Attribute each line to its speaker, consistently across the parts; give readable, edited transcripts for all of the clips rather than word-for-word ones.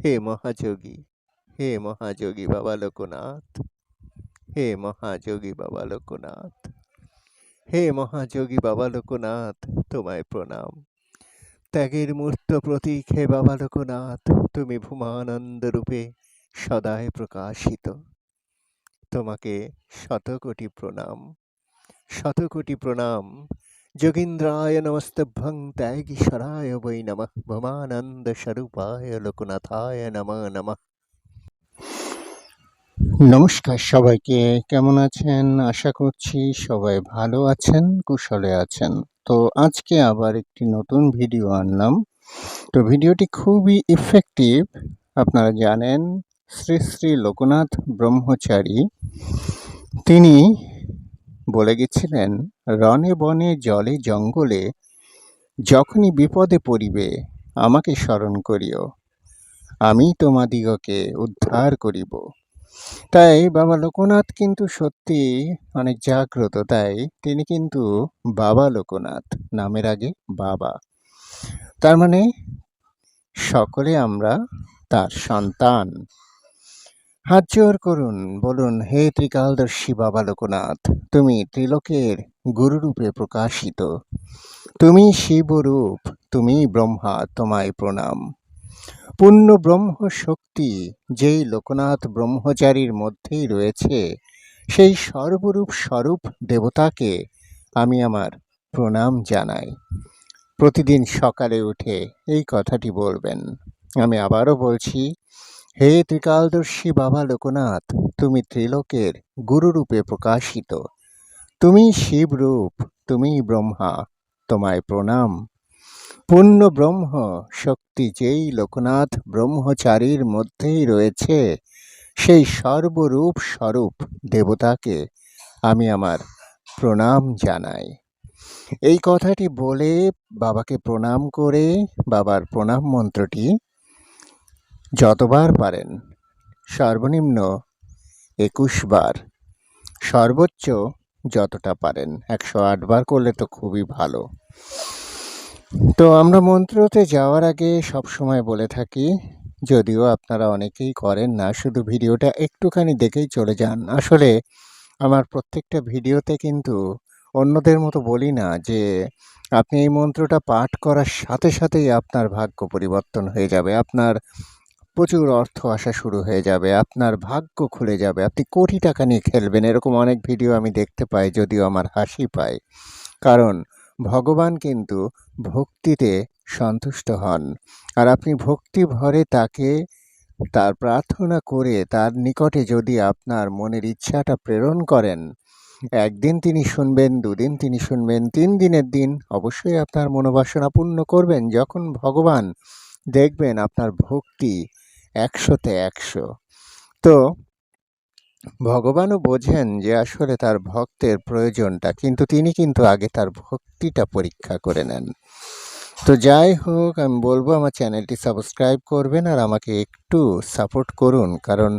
Speaker 1: হে মহাযোগী, হে মহাযোগী বাবা লোকনাথ, হে মহাযোগী বাবা লোকনাথ, হে মহাযোগী বাবা লোকনাথ, তোমায় প্রণাম। ত্যাগের মূর্ত প্রতীক হে বাবা লোকনাথ, তুমি ভূমানন্দ রূপে সদায় প্রকাশিত। তোমাকে শতকোটি প্রণাম, শতকোটি প্রণাম। যোগীন্দ্রায় নমস্তভ্যং ত্যাগীশ্বরায় বৈ নমঃ, ভূমানন্দ স্বরূপায় লোকনাথায় নমঃ নমঃ। নমস্কার সবাইকে, কেমন আছেন? আশা করছি সবাই ভালো আছেন, কুশলে আছেন। তো আজকে আবার একটি নতুন ভিডিও আনলাম। তো ভিডিওটি খুবই ইফেক্টিভ। আপনারা জানেন শ্রী শ্রী লোকনাথ ব্রহ্মচারী তিনি বলে গেছিলেন, রণে বনে জলে জঙ্গলে যখনই বিপদে পড়িবে আমাকে স্মরণ করিও, আমি তোমাদিগকে উদ্ধার করিব। তাই বাবা লোকনাথ কিন্তু সত্যি অনেক জাগ্রত, তাই তিনি কিন্তু বাবা লোকনাথ, নামের আগে বাবা। তার মানে সকলে আমরা তার সন্তান। হাত জোর করুন, বলুন, হে ত্রিকালদর্শী বাবা লোকনাথ, তুমি ত্রিলোকের গুরুরূপে প্রকাশিত, তুমি শিবরূপ, তুমি ব্রহ্মা, তোমায় প্রণাম। পূর্ণ ব্রহ্ম শক্তি যেই লোকনাথ ব্রহ্মচারীর মধ্যেই রয়েছে, সেই সর্বরূপ স্বরূপ দেবতাকে আমি আমার প্রণাম জানাই। প্রতিদিন সকালে উঠে এই কথাটি বলবেন। আমি আবারও বলছি, হে ত্রিকালদর্শী বাবা লোকনাথ, তুমি ত্রিলোকের গুরুরূপে প্রকাশিত, তুমি শিবরূপ, তুমি ব্রহ্মা, তোমায় প্রণাম। পূর্ণ ব্রহ্ম শক্তি যেই লোকনাথ ব্রহ্মচারীর মধ্যেই রয়েছে, সেই সর্বরূপ স্বরূপ দেবতাকে আমি আমার প্রণাম জানাই। এই কথাটি বলে বাবাকে প্রণাম করে বাবার প্রণাম মন্ত্রটি যতবার পারেন, সর্বনিম্ন 21 বার, সর্বোচ্চ যতটা পারেন 108 বার করলে তো খুবই ভালো। তো আমরা মন্ত্রতে যাওয়ার আগে সবসময় বলে থাকি, যদিও আপনারা অনেকেই করেন না, শুধু ভিডিওটা একটুখানি দেখেই চলে যান। আসলে আমার প্রত্যেকটা ভিডিওতে কিন্তু অন্যদের মতো বলি না যে আপনি এই মন্ত্রটা পাঠ করার সাথে সাথেই আপনার ভাগ্য পরিবর্তন হয়ে যাবে, আপনার প্রচুর অর্থ আসা শুরু হয়ে যাবে, আপনার ভাগ্য খুলে যাবে, আপনি কোটি টাকা নিয়ে খেলবেন। এরকম অনেক ভিডিও আমি দেখতে পাই, যদিও আমার হাসি পায়। কারণ ভগবান কিন্তু ভক্তিতে সন্তুষ্ট হন, আর আপনি ভক্তি ভরে তাকে তার প্রার্থনা করে তার নিকটে যদি আপনার মনের ইচ্ছাটা প্রেরণ করেন, একদিন তিনি শুনবেন, দুদিন তিনি শুনবেন, 3 দিনের দিন অবশ্যই আপনার মনোবাসনা পূর্ণ করবেন। যখন ভগবান দেখবেন আপনার ভক্তি 100-তে 100, তো ভগবানও বোঝেন যে আসলে তার ভক্তের প্রয়োজনটা, কিন্তু তিনি কিন্তু আগে তার ভক্তিটা পরীক্ষা করে নেন। তো যাই হোক, আমি বলবো আমার চ্যানেলটি সাবস্ক্রাইব করবেন আর আমাকে একটু সাপোর্ট করুন, কারণ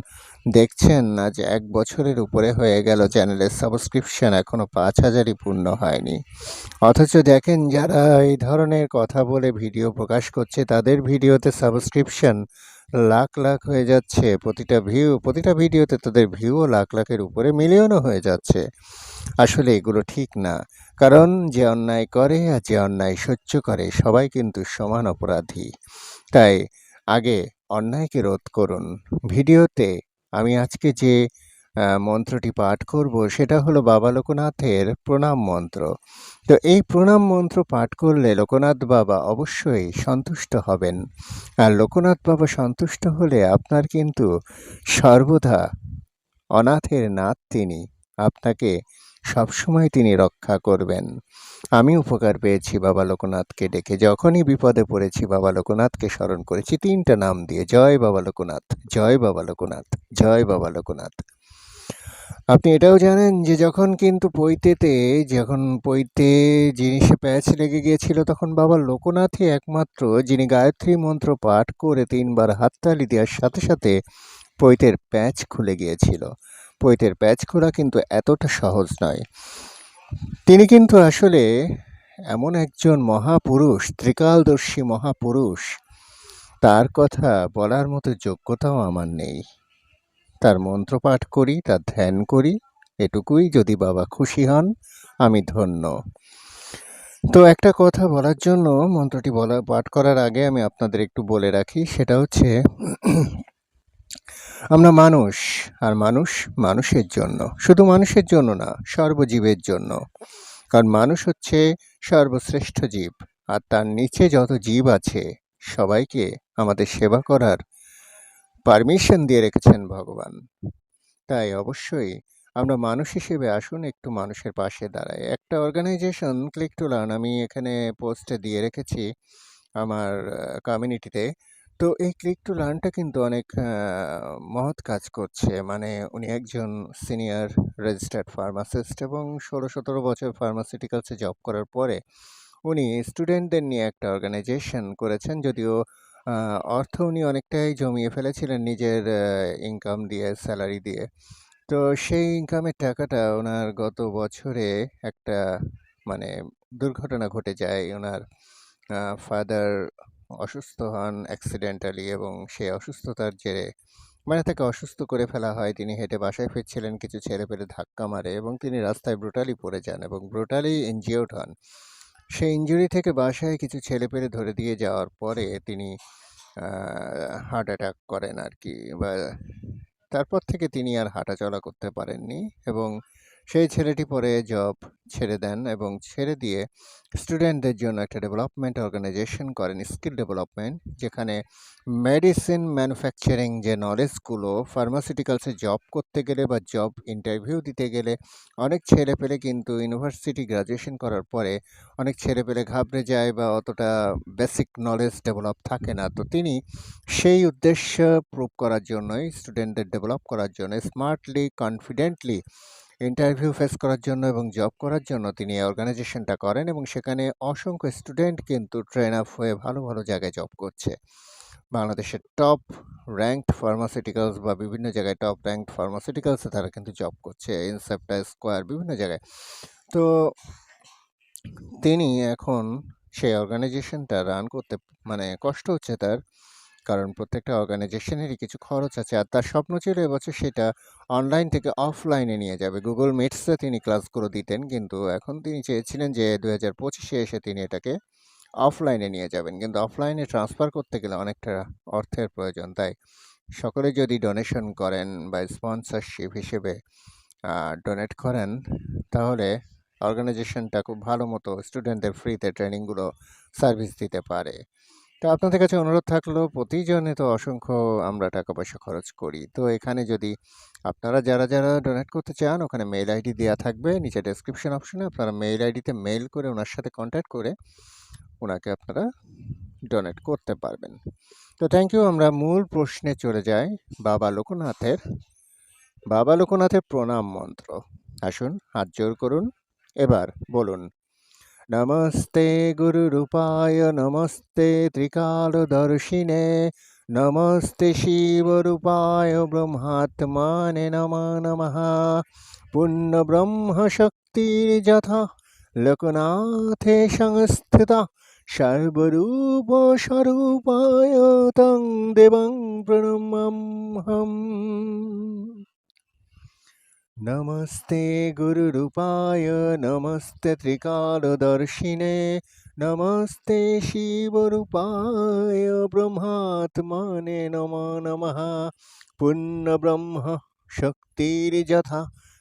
Speaker 1: দেখছেন আজ 1 বছরের উপরে হয়ে গেল চ্যানেলের সাবস্ক্রিপশন এখনও 5000ই পূর্ণ হয়নি। অথচ দেখেন যারা এই ধরনের কথা বলে ভিডিও প্রকাশ করছে, তাদের ভিডিওতে সাবস্ক্রিপশন লাখ লাখ হয়ে যাচ্ছে, প্রতিটা ভিডিওতে তাদের ভিউও লাখ লাখের উপরে, মিলিয়নও হয়ে যাচ্ছে। আসলে এগুলো ঠিক না, কারণ যে অন্যায় করে আর যে অন্যায় সহ্য করে সবাই কিন্তু সমান অপরাধী। তাই আগে অন্যায়কে রোধ করুন। ভিডিওতে আমি আজকে যে মন্ত্রটি পাঠ করব সেটা হলো বাবা লোকনাথের প্রণাম মন্ত্র। তো এই প্রণাম মন্ত্র পাঠ করলে লোকনাথ বাবা অবশ্যই সন্তুষ্ট হবেন, আর লোকনাথ বাবা সন্তুষ্ট হলে আপনার কিন্তু সর্বদা অনাথের নাথ তিনি, আপনাকে সবসময় তিনি রক্ষা করবেন। আমি উপকার পেয়েছি বাবা লোকনাথকে ডেকে, যখনই বিপদে পড়েছি বাবা লোকনাথকে স্মরণ করেছি 3টা নাম দিয়ে, জয় বাবা লোকনাথ, জয় বাবা লোকনাথ, জয় বাবা লোকনাথ। আপনি এটাও জানেন যে যখন কিন্তু পৈতে জিনিসে প্যাঁচ লেগে গিয়েছিল, তখন বাবা লোকনাথই একমাত্র যিনি গায়ত্রী মন্ত্র পাঠ করে 3 বার হাততালি দেওয়ার সাথে সাথে পৈতের প্যাঁচ খুলে গিয়েছিল। পৈতের প্যাঁচ খোলা কিন্তু এতটা সহজ নয়। তিনি কিন্তু আসলে এমন একজন মহাপুরুষ, ত্রিকালদর্শী মহাপুরুষ, তার কথা বলার মতো যোগ্যতাও আমার নেই। তার মন্ত্রপাঠ করি, তার ধ্যান করি, এটুকুই যদি বাবা খুশি হন আমি ধন্য। তো একটা কথা বলার জন্য মন্ত্রটি পাঠ করার আগে আমি আপনাদের একটু বলে রাখি, সেটা হচ্ছে আমরা মানুষ, আর মানুষ মানুষের জন্য, শুধু মানুষের জন্য না, সর্বজীবের জন্য। কারণ মানুষ হচ্ছে সর্বশ্রেষ্ঠ জীব, আর তার নিচে যত জীব আছে সবাইকে আমাদের সেবা করার পারমিশন দিয়ে রেখেছেন ভগবান। তাই অবশ্যই আমরা মানুষ হিসেবে আসুন একটু মানুষের পাশে দাঁড়াই। একটা অর্গানাইজেশন ক্লিক টু লার্ন আমি এখানে পোস্টে দিয়ে রেখেছি আমার কমিউনিটিতে। তো এই ক্লিক টু লার্নটা কিন্তু অনেক মহৎ কাজ করছে। মানে উনি একজন সিনিয়র রেজিস্টার্ড ফার্মাসিস্ট এবং ১৬-১৭ বছর ফার্মাসিউটিক্যালসে জব করার পরে উনি স্টুডেন্টদের নিয়ে একটা অর্গানাইজেশন করেছেন। যদিও অর্থ উনি অনেকটাই জমিয়ে ফেলেছিলেন নিজের ইনকাম দিয়ে, স্যালারি দিয়ে। তো সেই ইনকামের টাকাটা ওনার গত বছরে একটা মানে দুর্ঘটনা ঘটে যায়। ওনার ফাদার অসুস্থ হন অ্যাক্সিডেন্টালি এবং সেই অসুস্থতার জেরে মানে তাকে অসুস্থ করে ফেলা হয়। তিনি হেঁটে বাসায় ফিরছিলেন, কিছু ছেলেপেলে ধাক্কা মারে এবং তিনি রাস্তায় ব্রুটালি পড়ে যান এবং ব্রুটালি ইনজিওর্ড হন। সেই ইনজুরি থেকে বাসায় কিছু ছেলেপেলে ধরে দিয়ে যাওয়ার পরে তিনি হার্ট অ্যাটাক করেন আর কি, বা তারপর থেকে তিনি আর হাঁটাচলা করতে পারেননি এবং সেই ছেলেটি পরে জব ছেড়ে দেন এবং ছেড়ে দিয়ে স্টুডেন্টদের জন্য একটা ডেভেলপমেন্ট অর্গানাইজেশন করেন, স্কিল ডেভেলপমেন্ট, যেখানে মেডিসিন ম্যানুফ্যাকচারিং যে নলেজগুলো ফার্মাসিউটিক্যালসে জব করতে গেলে বা জব ইন্টারভিউ দিতে গেলে অনেক ছেলেপেলে কিন্তু ইউনিভার্সিটি গ্রাজুয়েশন করার পরে অনেক ছেলেপেলে ঘাবড়ে যায় বা অতটা বেসিক নলেজ ডেভেলপ থাকে না। তো তিনি সেই উদ্দেশ্য প্রুভ করার জন্যই, স্টুডেন্টদের ডেভেলপ করার জন্য, স্মার্টলি কনফিডেন্টলি ইন্টারভিউ ফেস করার জন্য এবং জব করার জন্য তিনি এই অর্গানাইজেশনটা করেন এবং সেখানে অসংখ্য স্টুডেন্ট কিন্তু ট্রেন আপ হয়ে ভালো ভালো জায়গায় জব করছে। বাংলাদেশের টপ র্যাঙ্কড ফার্মাসিউটিক্যালস বা বিভিন্ন জায়গায় টপ র্যাঙ্কড ফার্মাসিউটিক্যালসে তারা কিন্তু জব করছে, ইনসেপ্টা, স্কোয়ার, বিভিন্ন জায়গায়। তো তিনি এখন সেই অর্গানাইজেশনটা রান করতে মানে কষ্ট হচ্ছে তার, কারণ প্রত্যেকটা অর্গানাইজেশনেরই কিছু খরচ আছে। আর তার স্বপ্ন ছিল এবছর সেটা অনলাইন থেকে অফলাইনে নিয়ে যাবে। গুগল মিটসে তিনি ক্লাসগুলো দিতেন, কিন্তু এখন তিনি চেয়েছিলেন যে 2025-এ এসে তিনি এটাকে অফলাইনে নিয়ে যাবেন। কিন্তু অফলাইনে ট্রান্সফার করতে গেলে অনেকটা অর্থের প্রয়োজন। তাই সকলে যদি ডোনেশন করেন বা স্পন্সরশিপ হিসেবে ডোনেট করেন, তাহলে অর্গানাইজেশনটা খুব ভালো মতো স্টুডেন্টদের ফ্রিতে ট্রেনিংগুলো সার্ভিস দিতে পারে। তো আপনাদের কাছে অনুরোধ থাকলো, প্রতিজনে তো অসংখ্য আমরা টাকা পয়সা খরচ করি। তো এখানে যদি আপনারা যারা যারা ডোনেট করতে চান, ওখানে মেইল আইডি দেওয়া থাকবে নিচে ডেসক্রিপশন অপশনে, আপনারা মেইল আইডিতে মেইল করে ওনার সাথে কন্ট্যাক্ট করে ওনাকে আপনারা ডোনেট করতে পারবেন। তো থ্যাংক ইউ। আমরা মূল প্রশ্নে চলে যাই। বাবা লোকনাথের প্রণাম মন্ত্র। আসুন, হাত জোর করুন, এবার বলুন: নমস্তে গুরুরূপায় নমস্তে ত্রিকালদর্শিনে নমস্তে শিবরূপায় ব্রহ্মাত্মানে নমো নমঃ। পুণ্যব্রহ্মশক্তির্যথা লোকনাথে সংস্থিতা সর্বরূপ স্বরূপায় তং দেবং প্রণমাম্যহম। নমস্তে গুরুরূপায় নমস্তে ত্রিকালদর্শিনে নমস্তে শিবরূপায় ব্রহ্মাত্মানে নমো নমঃ। পুণ্যব্রহ্ম শক্তির্যথা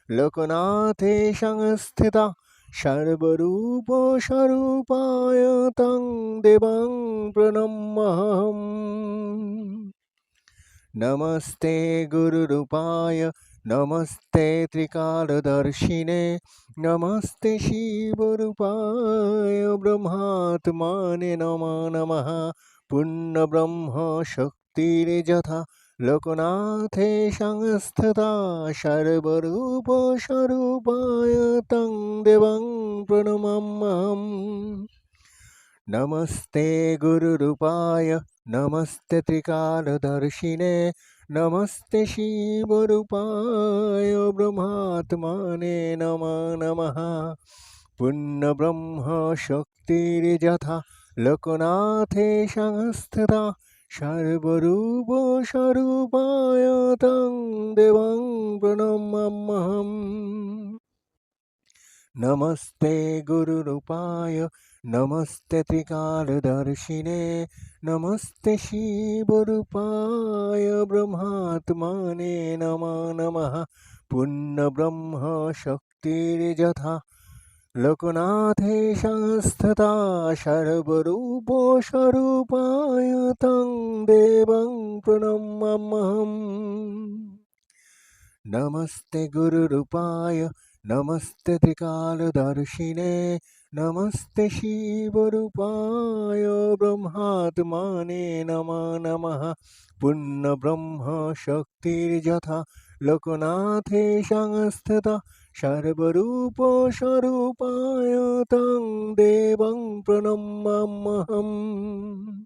Speaker 1: লোকনাথে সংস্থিতা সর্বরূপ স্বরূপায় তং দেবং প্রণমাম্যহম। নমস্তে গুরুরূপায় নমস্তে ত্রিকালদর্শিনে নমস্তে শিবরূপায় ব্রহ্মাত্মানে নমো নমঃ। পুণ্যব্রহ্ম শক্তির্যথা লোকনাথে সংস্থিতা সর্বরূপ স্বরূপায় তং দেবং প্রণমাম্যহম। নমস্তে গুরুরূপায় নমস্তে ত্রিকালদর্শিনে নমস্তে শিবরূপায় ব্রহ্মাত্মানে নমো নমঃ। পুণ্যব্রহ্ম শক্তির্যথা লোকনাথে সংস্থিতা सर्वरूप स्वरूपाय तं देवं प्रणमाम्यहम्। नमस्ते गुरुरूपाय नमस्ते त्रिकालदर्शिने नमस्ते शिवरूपाय ब्रह्मात्मने नमो नमः। पुण्यब्रह्म शक्तिर्यथा लोकनाथे संस्थिता सर्वरूप स्वरूपाय तं देवं प्रणमाम्यहम्। नमस्ते गुरुरूपाय नमस्ते त्रिकालदर्शिने नमस्ते शिवरूपाय ब्रह्मात्मने नमो नमः। पुण्यब्रह्म शक्तिर्यथा लोकनाथे संस्थिता सर्वरूप स्वरूपाय तं देवं प्रणमाम्यहम्।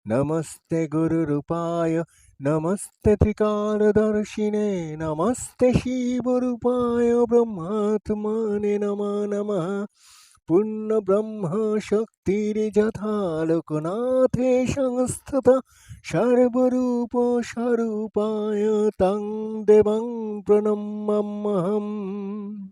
Speaker 1: नमस्ते गुरुरूपाय नमस्ते त्रिकालदर्शिने नमस्ते शिवरूपाय ब्रह्मात्मने नमो नमः। पुण्यब्रह्म शक्तिर्यथा लोकनाथे संस्थिता सर्वरूप स्वरूपाय तं देवं प्रणमाम्यहम्।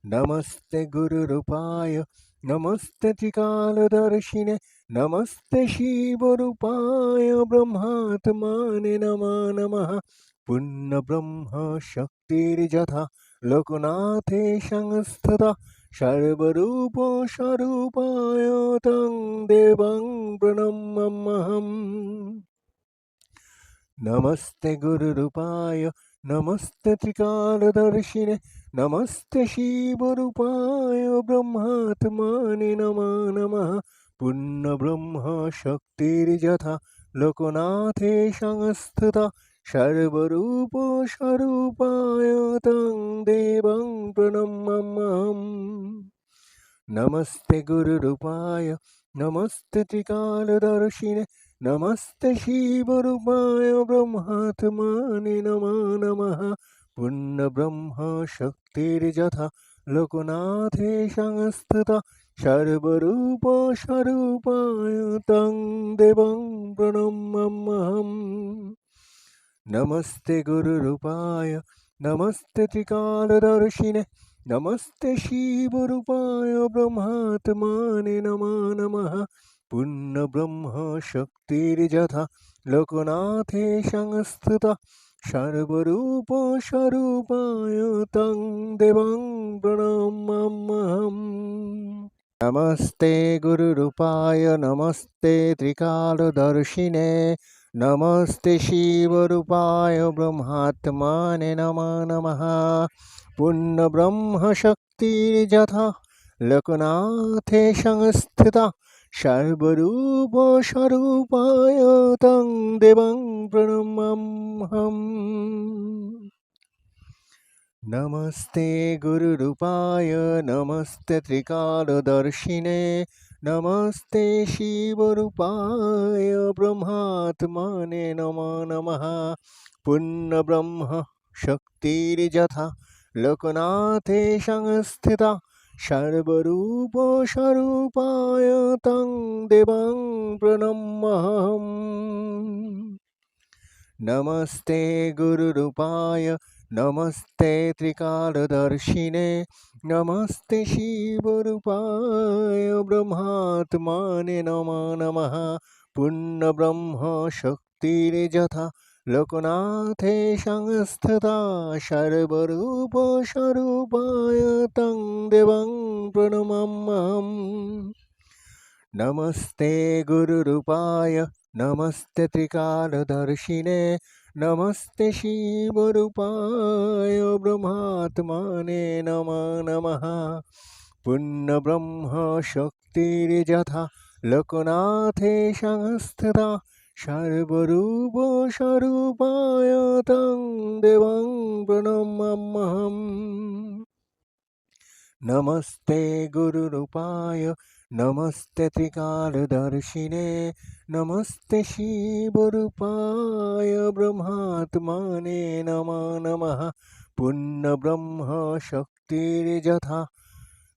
Speaker 1: नमस्ते गुरुरूपाय नमस्ते त्रिकालदर्शिने नमस्ते शिवरूपाय ब्रह्मात्मने नमो नमः। पुण्यब्रह्म शक्तिर्यथा लोकनाथे संस्थिता सर्वरूप स्वरूपाय तं देवं प्रणमाम्यहम्। नमस्ते गुरुरूपाय नमस्ते त्रिकालदर्शिने नमस्ते शिवरूपाय ब्रह्मात्मने नमो नमः। पुण्यब्रह्म शक्तिर्यथा लोकनाथे संस्थिता सर्वरूप स्वरूपाय तं देवं प्रणमाम्यहम्। नमस्ते गुरुरूपाय नमस्ते त्रिकालदर्शिने नमस्ते शिवरूपाय ब्रह्मात्मने नमो नमः। पुण्यब्रह्म शक्तिर्यथा लोकनाथे संस्थिता सर्वरूप स्वरूपाय तं देवं प्रणमाम्यहम्। नमस्ते गुरुरूपाय नमस्ते त्रिकालदर्शिने नमस्ते शिवरूपाय ब्रह्मात्मने नमो नमः। पुण्यब्रह्म शक्तिर्यथा लोकनाथे संस्थिता सर्वरूप स्वरूपाय तं देवं प्रणमाम्यहम्। नमस्ते गुरुरूपाय नमस्ते त्रिकालदर्शिने नमस्ते शिवरूपाय ब्रह्मात्मने नमो नमः। पुण्यब्रह्म शक्तिर्यथा लोकनाथे संस्थिता सर्वरूप स्वरूपाय तं देवं प्रणमाम्यहम्। नमस्ते गुरुरूपाय नमस्ते त्रिकालदर्शिने नमस्ते शिवरूपाय ब्रह्मात्मने नमो नमः। पुण्यब्रह्म शक्तिर्यथा लोकनाथे संस्थिता सर्वरूप स्वरूपाय तं देवं प्रणमाम्यहम्। नमस्ते गुरुरूपाय नमस्ते त्रिकालदर्शिने नमस्ते शिवरूपाय ब्रह्मात्मने नमो नमः। पुण्यब्रह्म शक्तिर्यथा लोकनाथे संस्थिता सर्वरूप स्वरूपाय तं देवं प्रणमाम्यहम्। नमस्ते गुरुरूपाय नमस्ते त्रिकालदर्शिने नमस्ते शिवरूपाय ब्रह्मात्मने नमो नमः। पुण्यब्रह्म शक्तिर्यथा लोकनाथे संस्थिता सर्वरूप स्वरूपाय तं देवं प्रणमाम्यहम्। नमस्ते गुरुरूपाय नमस्ते त्रिकालदर्शिने नमस्ते शिवरूपाय ब्रह्मात्मने नमो नमः। पुण्यब्रह्म शक्तिर्यथा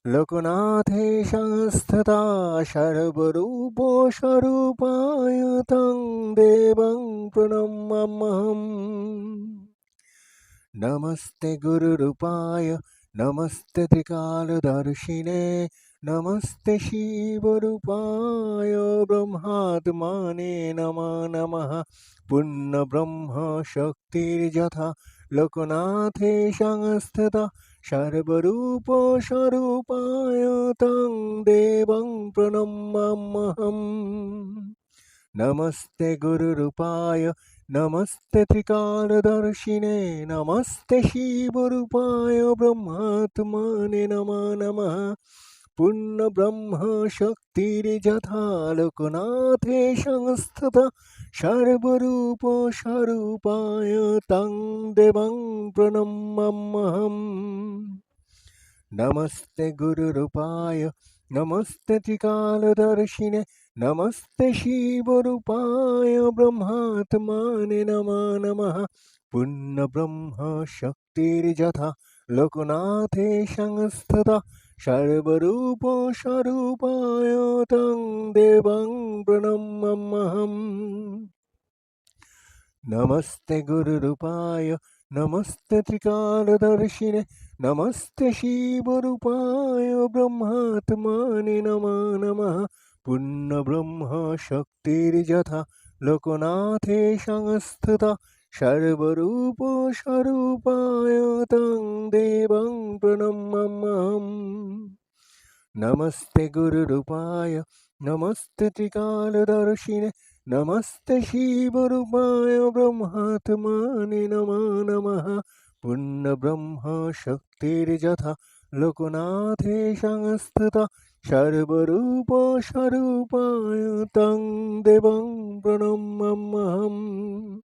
Speaker 1: লোকনাথে সংস্থিতা সর্বরূপ স্বরূপায় তং দেবং প্রণমাম্যহম। नमस्ते गुरुरूपाय नमस्ते त्रिकालदर्शिने नमस्ते शिवरूपाय ब्रह्मात्मने नमो नमः। पुण्यब्रह्म शक्तिर्यथा लोकनाथे संस्थिता सर्वरूप स्वरूपाय तं देवं प्रणमाम्यहम्। नमस्ते गुरुरूपाय नमस्ते त्रिकालदर्शिने नमस्ते शिवरूपाय ब्रह्मात्मने नमो नमः। पुण्यब्रह्म शक्तिर्यथा लोकनाथे संस्थिता सर्वरूप स्वरूपाय तं देवं प्रणमाम्यहम्। नमस्ते गुरुरूपाय नमस्ते त्रिकालदर्शिने नमस्ते शिवरूपाय ब्रह्मात्मने नमो नमः। पुण्यब्रह्म शक्तिर्यथा लोकनाथे संस्थिता सर्वरूप स्वरूपाय तं देवं प्रणमाम्यहम्। नमस्ते गुरुरूपाय नमस्ते त्रिकालदर्शिने नमस्ते शिवरूपाय ब्रह्मात्मने नमो नमः। पुण्यब्रह्म शक्तिर्यथा लोकनाथे संस्थिता सर्वरूप स्वरूपाय तं देवं प्रणमाम्यहम्। नमस्ते गुरुरूपाय नमस्ते त्रिकालदर्शिने नमस्ते शिवरूपाय ब्रह्मात्मने नमो नमः। पुण्यब्रह्म शक्तिर्यथा लोकनाथे संस्थिता सर्वरूप स्वरूपाय तं देवं प्रणमाम्यहम्।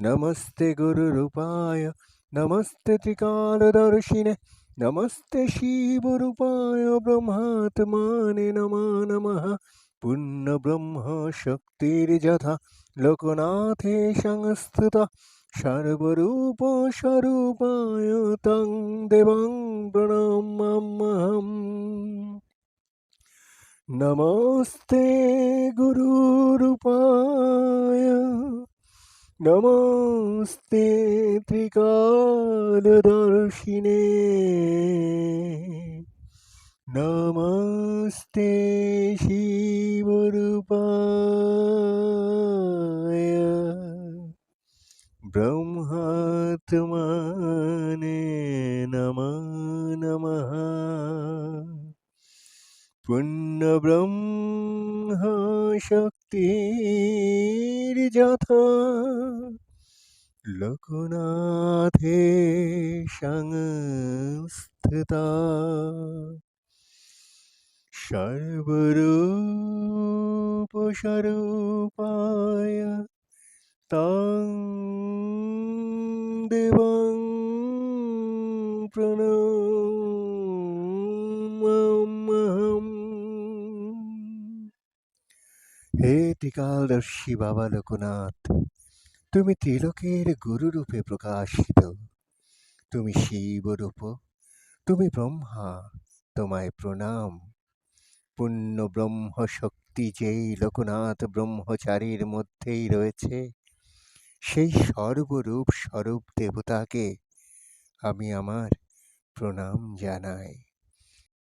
Speaker 1: नमस्ते गुरुरूपाय नमस्ते त्रिकालदर्शिने नमस्ते शिवरूपाय ब्रह्मात्मने नमो नमः। पुण्यब्रह्म शक्तिर्यथा लोकनाथे संस्थिता सर्वरूप स्वरूपाय तं देवं प्रणमाम्यहम्। नमस्ते गुरुरूपाय नमस्ते त्रिकालदर्शिने नमस्ते शिवरूपाय ब्रह्मात्मने नमो नमः। पुण्यब्रह्म शक्तिर्यथा लोकनाथे संस्थिता सर्वरूप स्वरूपाय तं देवं प्रणमाम्यहम्। হে ত্রিকালদর্শী বাবা লোকনাথ, তুমি ত্রিলোকের গুরুরূপে প্রকাশিত, তুমি শিবরূপ, তুমি ব্রহ্মা, তোমায় প্রণাম। পুণ্য ব্রহ্ম শক্তি যেই লোকনাথ ব্রহ্মচারীর মধ্যেই রয়েছে, সেই সর্বরূপ স্বরূপ দেবতাকে আমি আমার প্রণাম জানাই।